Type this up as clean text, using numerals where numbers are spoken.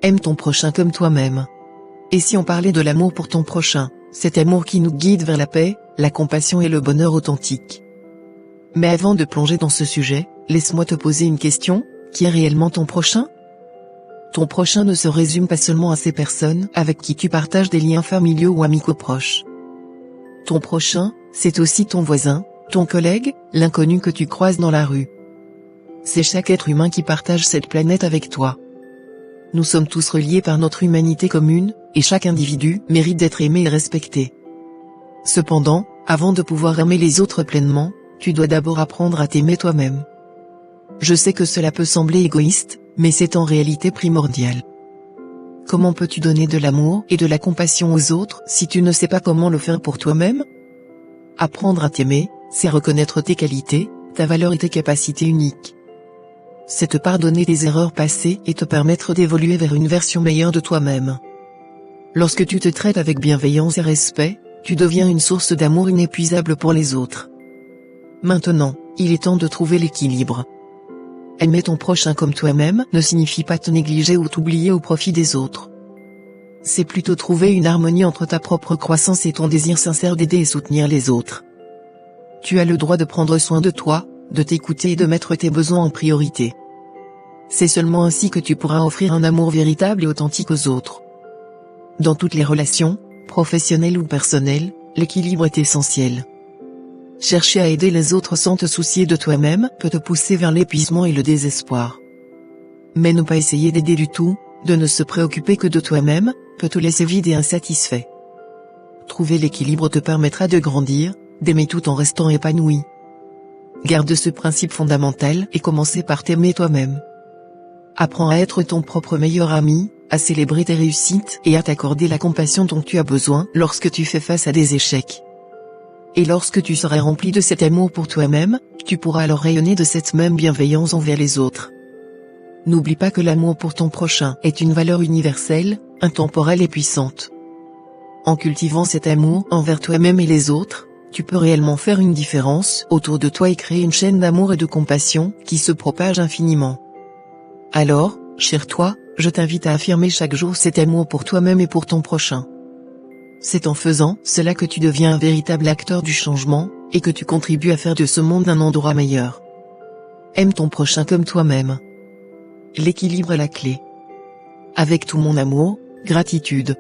Aime ton prochain comme toi-même. Et si on parlait de l'amour pour ton prochain, cet amour qui nous guide vers la paix, la compassion et le bonheur authentique. Mais avant de plonger dans ce sujet, laisse-moi te poser une question, qui est réellement ton prochain ? Ton prochain ne se résume pas seulement à ces personnes avec qui tu partages des liens familiaux ou amicaux proches. Ton prochain, c'est aussi ton voisin, ton collègue, l'inconnu que tu croises dans la rue. C'est chaque être humain qui partage cette planète avec toi. Nous sommes tous reliés par notre humanité commune, et chaque individu mérite d'être aimé et respecté. Cependant, avant de pouvoir aimer les autres pleinement, tu dois d'abord apprendre à t'aimer toi-même. Je sais que cela peut sembler égoïste, mais c'est en réalité primordial. Comment peux-tu donner de l'amour et de la compassion aux autres si tu ne sais pas comment le faire pour toi-même ? Apprendre à t'aimer, c'est reconnaître tes qualités, ta valeur et tes capacités uniques. C'est te pardonner tes erreurs passées et te permettre d'évoluer vers une version meilleure de toi-même. Lorsque tu te traites avec bienveillance et respect, tu deviens une source d'amour inépuisable pour les autres. Maintenant, il est temps de trouver l'équilibre. Aimer ton prochain comme toi-même ne signifie pas te négliger ou t'oublier au profit des autres. C'est plutôt trouver une harmonie entre ta propre croissance et ton désir sincère d'aider et soutenir les autres. Tu as le droit de prendre soin de toi, de t'écouter et de mettre tes besoins en priorité. C'est seulement ainsi que tu pourras offrir un amour véritable et authentique aux autres. Dans toutes les relations, professionnelles ou personnelles, l'équilibre est essentiel. Chercher à aider les autres sans te soucier de toi-même peut te pousser vers l'épuisement et le désespoir. Mais ne pas essayer d'aider du tout, de ne se préoccuper que de toi-même, peut te laisser vide et insatisfait. Trouver l'équilibre te permettra de grandir, d'aimer tout en restant épanoui. Garde ce principe fondamental et commencez par t'aimer toi-même. Apprends à être ton propre meilleur ami, à célébrer tes réussites et à t'accorder la compassion dont tu as besoin lorsque tu fais face à des échecs. Et lorsque tu seras rempli de cet amour pour toi-même, tu pourras alors rayonner de cette même bienveillance envers les autres. N'oublie pas que l'amour pour ton prochain est une valeur universelle, intemporelle et puissante. En cultivant cet amour envers toi-même et les autres, tu peux réellement faire une différence autour de toi et créer une chaîne d'amour et de compassion qui se propage infiniment. Alors, cher toi, je t'invite à affirmer chaque jour cet amour pour toi-même et pour ton prochain. C'est en faisant cela que tu deviens un véritable acteur du changement, et que tu contribues à faire de ce monde un endroit meilleur. Aime ton prochain comme toi-même. L'équilibre est la clé. Avec tout mon amour, gratitude.